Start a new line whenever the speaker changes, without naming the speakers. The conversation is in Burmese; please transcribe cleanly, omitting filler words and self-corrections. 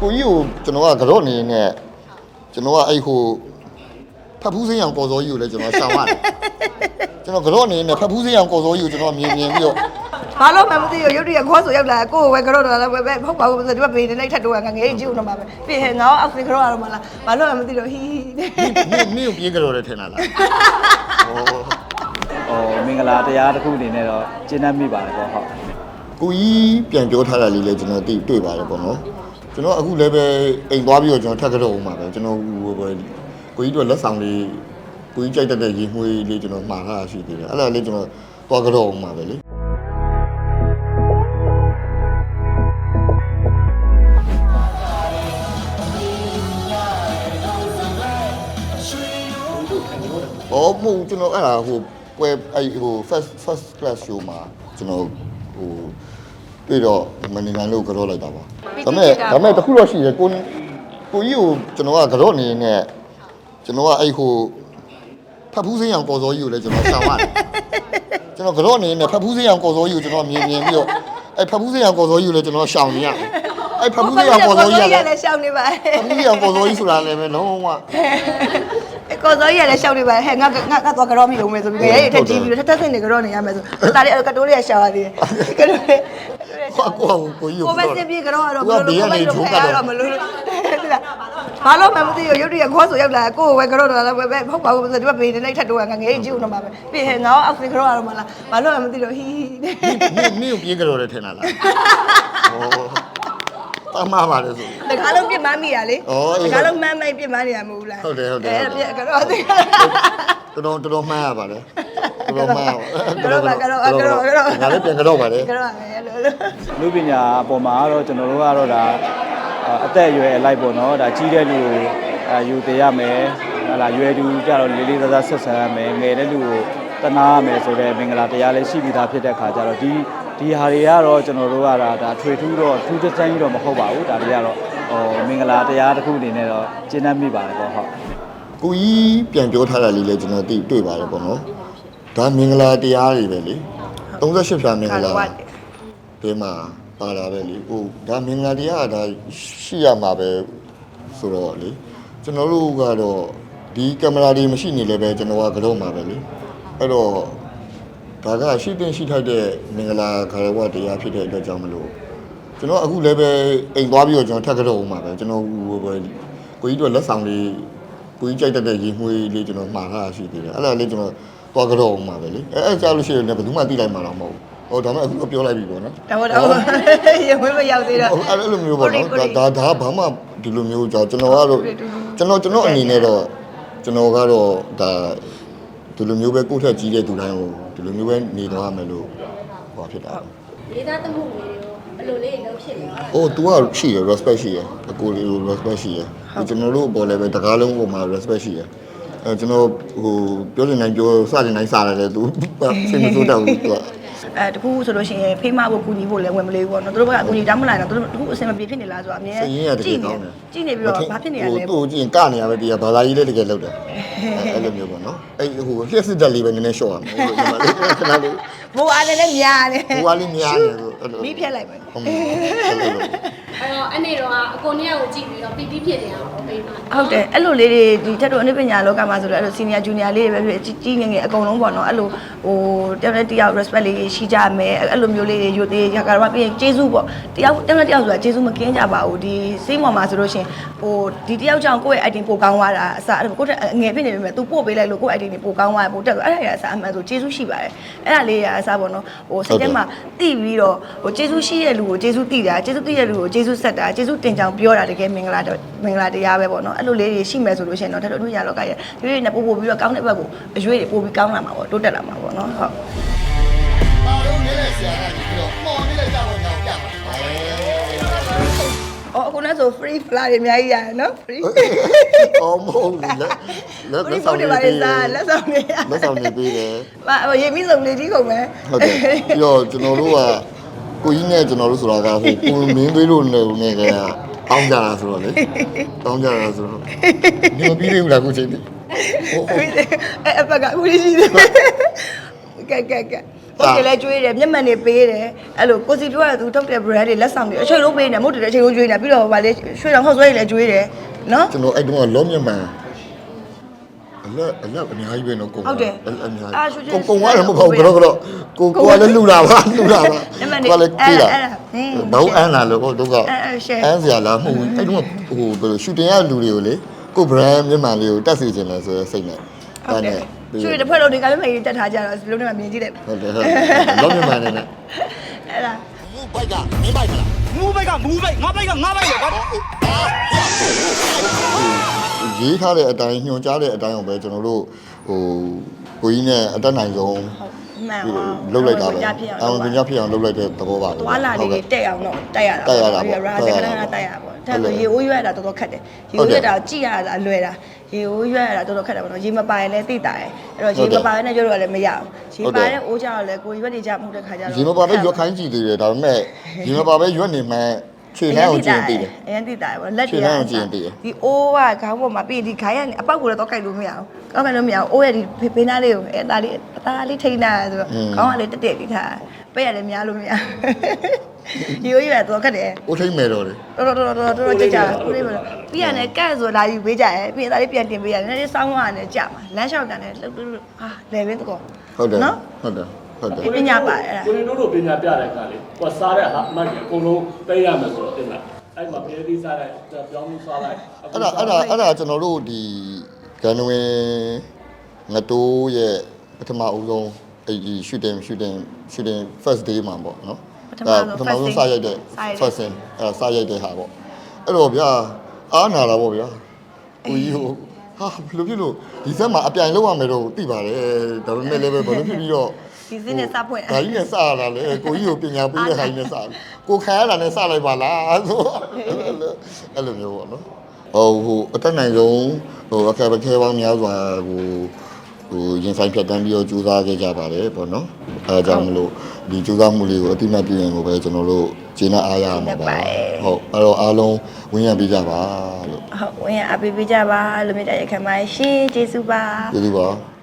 ကိုကြီးကိုကျွန်တော်ကကြော့နေနဲ့ကျွန်တော်ကအဲ့ဟိုဖတ်ဖူးစင်းအောင်ကော်စောကြီးကိုလည်းကျွန်တော်ရှောင်ရတယ်ကျွန်တော်ကြော့နေနဲ့ဖတ်ဖူးစင်းအောင်ကော်စောကြီးကိုကျွန်တော်မြင်ပြီးတော့ဘ
ာလို့မှမသိရုပ်တရက်ခေါ်ဆိုရောက်လာကိုယ်ဝဲကြော့တော့လည်းပဲဟုတ်ပါဘူးဆိုတော့ဒီဘေးနဲ့ထပ်တော့ငငယ်ကြီးဦးတော့မှာပဲပြင်ဟဲ့ငါအောက်စင်ကြော့ရတော့မလားဘာလို့မှမသိတော့ဟီးန
င်းကိုပြေးကြော့တယ်ထင်လား
မင်္ဂလာတရားတစ်ခုအနေနဲ့တော့ကျင်းတတ်မိပါတယ်ပေါ့ဟုတ်က
ိုကြီးပြန်ပြောထားတာလေးလည်းကျွန်တော်တွေ့ပါတယ်ပေါ့နော်ကျွန်တော်အခုလည်းပဲအိမ်သွားပြီးတော့ကျွန်တော်ထပ်ကြော့အောင်ပါပဲကျွန်တော်ကိုကြီးတို့လက်ဆောင်လေးကိုကြီးကြိုက်တဲ့ရေမွေးလေးကျွန်တော်မှားထားရှိသေးတယ်အဲ့ဒါလေးကျွန်တော်သွားကြော့အောင်ပါပဲလေမဟုတ်ကျွန်တော်အဲ့ဒါဟိုပွဲအဲ့ဟို first class show မှာကျွန်တော်ဟိုပြီးတော့မနေနိုင်လို့ကြော့လိုက်တာပါဒါပေမဲ့တခုတော့ရှိတယ်ကိုကြီးကိုကျွန်တော်ကကြော့နေနဲ့ကျွန်တော်ကအဲ့ဟိုဖတ်ဖူးစင်းအောင်ကော်စောကြီးကိုလည်းကျွန်တော်ရှောင်ရတယ်ကျွန်တော်ကြော့နေနဲ့ဖတ်ဖူးစင်းအောင်ကော်စောကြီးကိုကျွန်တော်မြင်ပြီးတော့အဲ့ဖတ်ဖူးစင်းအောင်ကော်စောကြီးကိုလည်းကျွန်တော်ရှောင်နေရတယ်အဲ့ဖတ်ဖူးစင်းအောင်ကော်စောကြီးကလည်းရ
ှောင်နေပါဖ
တ်ဖူးစင်းအောင်ကော်စောကြီးဆိုတာလည်းပဲလုံးဝက
ော်စောကြီးလည်းရှောက်နေပါဟဲ့ငါသွားကြော့မိလို့မယ်ဆိုပြီးရဲထက်ကြီးပြီးတော့ထက်ဆင်းနေကြော့နေရမယ်ဆိုဒါလေးကတိုးလေးရှောက်ရသေးတယ်ကတိုးလေး
ကိုကြီးက
ိုပဲစစ်ပြေကြော့ရတော့ဘယ်လိုလဲထိုးကတော့မလို့ဘာလို့မှမသိရုပ်တရက်ခေါ်ဆိုရောက်လာကိုယ်ဝဲကြော့တော့လည်းပဲဟုတ်ပါဘူးဆိုတော့ဒီဘေးနဲ့ထပ်တော့ငငယ်ကြီးဦးတော့မှာပဲပြင်ဟဲ့ငါအောက်စင်ကြော့ရတော့မလားဘာလို့မှမသိတော့ဟီး
နင်းကိုပြေးကြော့တယ်ထင်လားတမပါလေဆို
တကားလုံးပြစ်မမိရလေတကားလုံးမှန်းမိုက်ပြစ်မနေရမဟုတ်လား
ဟုတ်တယ်ပ
ြစ်ကြော့
တော်မှန်းရပါလေတော်မှန်းက
ြော့ပါကြော့င
ါလည်းပြန်ကြော့ပါလေ
ကြော့ပါမယ်လို့
လူပညာအပေါ်မှာကတော့ကျွန်တော်တို့ကတော့ဒါအသက်အရွယ်အလိုက်ပေါ့နော်ဒါကြီးတဲ့လူကိုယူတည်ရမယ်ဟလာရွယ်သူကြတော့လေးလေးစားစားဆက်ဆံရမယ်ငယ်တဲ့လူကိုတနာရမယ်ဆိုတဲ့မင်္ဂလာတရားလေးရှိပြီးသားဖြစ်တဲ့ခါကျတော့ဒီဟာတွေကတော့ကျွန်တော်တို့ကဒါထွေထူးတော့ထူးခြားကြီးတော့မဟုတ်ပါဘူးဒါတွေကတော့မင်္ဂလာတရားတစ်ခုအနေနဲ့တော့ကျင်းတတ်မိပါတယ်ပေါ့ဟုတ်က
ိုကြီးပြန်ပြောထားတာလေးလည်းကျွန်တော်တွေ့ပါတယ်ပေါ့နော်ဒါမင်္ဂလာတရားတွေပဲလေ38ဖြာမင်္ဂလာဒီမှာပါလာပဲလေဟိုဒါမင်္ဂလာတရားဒါရှိရမှာပဲဆိုတော့လေကျွန်တော်တို့ကတော့ဒီကင်မရာတွေမရှိနေလည်းပဲကျွန်တော်ကကြော့မှာပဲလေအဲ့တော့ဒါကရှိတင်ရှိထိုက်တဲ့မင်္ဂလာခရဝတရားဖြစ်တဲ့အတွက်ကြောင့်မလို့ကျွန်တော်အခုလည်းပဲအိမ်သွားပြီးတော့ကျွန်တော်ထပ်ကြော့အောင်ပါပဲကျွန်တော်ကိုကြီးတို့လက်ဆောင်လေးကိုကြီးကြိုက်တဲ့ရေမွေးလေးကျွန်တော်မှားထားရှိသေးတယ်အဲ့ဒါလေးကျွန်တော်သွားကြော့အောင်ပါပဲလေအဲ့ကြားလို့ရှိရင်လည်းဘယ်သူမှသိလိုက်မှာတော့မဟုတ်ဟိုဒါမှအခုပြောလိုက်ပြီပေါ့နော်
တော့ရေမွေးမရောက်သေးတော့အ
ဲ့လိုမျိုးပေါ့နော်ဒါဘာမှဒီလိုမျိုးကျွန်တော်ကတော့ကျွန်တော်အနေနဲ့တော့ကျွန်တော်ကတော့ဒါဒီလိုမျိုးပဲကိုယ့်ထက်ကြီးတဲ့သူတိုင်းကိုဒီလိုမျိုးပဲနေတော့ရမယ်လို့ဟောဖြစ်တာလ
ေးသားတမှုလေးရောဘယ်လိုလေးလုံးဖြစ်လဲ
။အိုး तू ကရှိရ respect ရှိရအကိုလေးကို respect ရှိရကျွန်တော်တို့ပေါ်လည်းပဲတကားလုံးပေါ်မှာ respect ရှိရကျွန်တော်ဟိုပြောနေနိုင်ပြောစနေနိုင်စားတယ်လေ तू စိတ်မဆိုးတော့ဘူး तू
တခုဆိုလို့ရှိရင်ဖေးမဖို့ကူညီဖို့လည်းဝင်မလေးဘူးပေါ့နော်တို့ဘက်ကကူညီတောင်းမလိုက်တော့တို့တခုအဆင်မပြေဖြစ်နေလားဆိုတော့အမြဲကြည့်နေပြီးတော့ဘာဖြစ်နေရလဲသ
ူ့ကြည့်ရင်ကနေရပဲဒီကဘာသာကြီးလေးတကယ်လောက်တယ်အဲ့လိုမျိုးပေါ့နော်အဲ့ဟိုလျှက်စစ်တက်လေးပဲနည်းနည်းရှော့ရမယ်ဟိုဒီမှာလေးခဏလေး
မိုးအားလည်းများတယ်
မိုးအားလေးများတယ်ဆို
အဲ့လိုမိဖြတ်လိုက်ပဲအ
ဲ့တော့အဲ့နေတော့အကိုနှစ်ယောက်ကိုကြည့်ပြီးတော့ပီတိဖြစ်နေအောင်ပေးပါ
ဟုတ်တယ်အဲ့လိုလေးတွေဒီထက်တော့အနည်းပညာလောကမှာဆိုတော့အဲ့လို senior junior လေးတွေပဲဖြစ်ကြီးငယ်ငယ်အကုန်လုံးပေါ့နော်အဲ့လိုဟိုတယောက်နဲ့တယောက် respect လေးရှိကြမယ်အဲ့လိုမျိုးလေးတွေယူသေးရကတော့ပြီးရင်ကျေးဇူးပေါ့တယောက်နဲ့တယောက်ဆိုတာကျေးဇူးမကင်းကြပါဘူးဒီစိတ်ပေါ်မှာဆိုလို့ရှင်ဟိုဒီတယောက်ကြောင့်ကိုယ့်ရဲ့ item ပိုကောင်းသွားတာအစအဲ့ကိုယ့်ငယ်ဖြစ်နေပြီမဲ့ तू ပို့ပေးလိုက်လို့ကိုယ့် item တွေပိုကောင်းသွားတယ်ပိုတက်အဲ့ဒါရအစအမှန်ဆိုကျေးဇူးရှိပါတယ်အဲ့ဒါလေးရအစပေါ့နော်ဟိုစိတ်ထဲမှာတိပြီးတော့ဟိုကျေးဇူးရှိတဲ့လူကိုကျေးဇူးတိတာကျေးဇူးတိတဲ့လူကိုကျေးဇူးဆက်တာကျေးဇူးတင်ကြောင်ပြောတာတကယ်မင်္ဂလာတရားပဲပေါ့နော်အဲ့လိုလေးတွေရှိမယ်ဆိုလို့ရှိရင်တော့ထပ်တို့ရလောကရဲ့ရွေးနေပို့ပြီးတော့ကောင်းတဲ့ဘက်ကိုအရွေးတွေပို့ပြီးကောင်းလာမှာပေါ့တိုးတက်လာမှာပေါ့နော်ဟုတ်ပ
ါတော့နေလဲဆရာကဒီတော့ပေါ်နေလဲကြောက်တော့ကြောက်ပြပါအ
ခုနဆို free fly တွေအများကြီးရတယ်နော် free
အော်မဟုတ်ဘူး
လက်ဆောင်တွေပါလေစားလက်ဆောင်တွေလ
က်ဆောင်တွေပေးတယ်
ရေမီးစုံလေးကြီးကုန်မယ်
ဟုတ်တယ်ပြီးတော့ကျွန်တော်တို့ကကိုကြီးနဲ့ကျွန်တော်တို့ဆိုတာကဟိုကိုမင်းသေးလို့နေကြတာတောင်းကြတာဆိုတော့လေတောင်းကြတာဆိုတော့ဒီမပြီးသေးဘူးလားကိုချိန်ဒီအ
ဲ့အပကဦးလေးရှိတယ်ကဲ ကိုစီလည်းကျွေးတယ်မျက်မှန်တွေပေးတယ်အဲ့လိုကိုစီတို့ကသူထုတ်တဲ့ brand တွေလက်ဆောင်တွေအချိန်လုံးပေးနေမဟုတ်တယ်အချိန်လုံးကျွေးနေပြီးတော့ဗာလေရွှေတောင်ဟော့ဆွဲတွေလည်းကျွေးတယ်နော်
ကျွန်တော်အဲ့တုန်းကလောမြမှန်အလက်အများကြီးပဲနော်ကိုအများကြီးကိုရတယ်မဟုတ်ဘူးကတော့ကိုကလည်းလူလာပါလူလာပါကိုလည်းပြေးလာဘာလို့အန်းလာလို့ဟိုတို့ကအန်းစရာလားမဟုတ်ဘူးအဲ့တုန်းကဟိုဘယ်လိုရှူတင်ရလူတွေကိုလေကို brand မျက်မှန်လေးကိုတက်စီခြင်းလဲဆိုရစိတ်နဲ့အဲ့နဲ့
ရွှေတစ်ဖက်လုံးဒီကလည်းမတက်ထားကြတော့လုံးထဲမှာမြင်ကြည့်လိုက်
ဟုတ်တယ်လောမြမှန်နေနဲ့
အဲ့ဒါ
မူဘိုက်ကမင်းဘိုက်မလား
မူဘိုက်ကမူဘိုက်ငါဘိုက်ကငါဘိုက်လေကွာ
ရေးထားတဲ့အတိုင်းညွှန်ကြားတဲ့အတိုင်းအောင်ပဲကျွန်တော်တို့ဟိုကိုကြီးနဲ့အတက်နိုင်ဆုံး
မှန်ပါ
လုတ်လိုက်တာပဲအောင်ပညာဖြစ်အောင်လုတ်လိုက်တဲ့သဘောပါ
သွားလာလေးတက်အောင်တော့တက်ရတာရာတက်ကလည်းတက်ရပါဒါဆိုရေအိုးရွက်တာတော်တော်ခက်တယ်ရေအိုးရွက်တာကြည့်ရတာလွယ်တာရေအိုးရွက်ရတာတော်တော်ခက်တယ်ပေါ့နော်ရေမပါရင်လည်းသိတာတယ်အဲ့တော့ရေမပါရင်လည်းရွက်တော့လည်းမရဘူးရေပါတဲ့အိုးကြတော့လည်းကိုရွက်နေကြမှုတဲ့ခါကျတော့
ရေမပါပဲရွက်ခိုင်းကြည့်သေးတယ်ဒါပေမဲ့ရေမပါပဲရွက်နေမှခြေနှမ်းကိုကြည့်သိတယ်
အရင်သိတာပေါ့လက်တွေ
ခြေနှမ်းကိုကြည့်သိတယ်
ဒီအိုးကခေါင်းပေါ်မှာပြီးဒီခိုင်းရအပေါက်ကိုလည်းတော့ကြိုက်လို့မရဘူးကောက်မယ်လို့မရဘူးအိုးရဲ့ဒီဖေးနားလေးကိုအဲဒါလေးထိန်းတာဆိုတော့ခေါင်းကလည်းတက်တက်ပြီးထားပဲ့ရတယ်များလို့မရဒီလိုရတော့ခက်တယ်
အိုးထိမ့်မယ်တော့လေ
တော်ကြကြဦးလေးမလို့ပြီးရတယ်ကန့်ဆိုလာယူပေးကြရဲပြီးဒါလေးပြန်တင်ပေးရတယ်နည်းနည်းစောင်းသွားတယ်ကြာမှာလမ်းလျှောက်တယ်လှုပ်ဟာလေဘင်းတော့
ဟုတ်တယ်
နော်
ဟုတ်တယ်ဟုတ်တယ်
ပညာပါအဲ့ဒါ
ကိုရင်တို့ပညာပြတဲ့အခါလေးကိုစားတဲ့ဟာအမှတ်ကြီးအကုန်လုံးပေးရမယ်ဆိုတော့တင်လားအဲ့မှာပြည်သီးစားလိုက်ပြောင်းမှုစားလိုက်
အဲ့ဒါကျွန်တော်တို့ဒီဂန်နဝင်းငတိုးရဲ့ပထမအဦးဆုံးအဲ့ဒီ shooting first day မှာပေါ့နော်ပထမဆုံးစရိုက်တဲ့ first scene စရိုက်တဲ့ဟာပေါ့အဲ့တော့ဗျာအားနာတာပေါ့ဗျာကိုကြီးဟိုဟာဘယ်လိုဖြစ်လို့ဒီဇက်မှာအပြိုင်လောက်ရမယ်တော့သိပါတယ်ဒါပေမဲ့လည်းပဲဘယ်လိုဖြစ်ပြီးတော့
ဒီစင်းနဲ့စဖွင့်
ဒါကြီးနဲ့စရတာလေကိုကြီးကိုပညာပေးတဲ့ဟာကြီးနဲ့စကိုခံရတာနဲ့စလိုက်ပါလားဆိုအဲ့လိုမျိုးပေါ့နော်ဟိုအတက်နိုင်ဆုံးဟိုအခက်အခဲပေါင်းများစွာဟိုရင်ဆိုင်ဖြတ်တန်းပြီးတော့ကြိုးစားခဲ့ကြပါတယ်ပေါ့နော်အဲဒါကြောင့်မလို့ဒီကြိုးစားမှုလေးကိုအတိမတ်ပြရင်ကိုပဲကျွန်တော်တို့ဂျင်းနဲ့အားရမှာပါဟုတ်အဲ့တော့အားလုံးဝင်းရပေးကြပါလို့
ဟုတ်ဝင်ရအပေးပေးကြပါလို့မြတ်ရခံပါရှင်ကျေးဇူးပါ
ကျေးဇူးပါ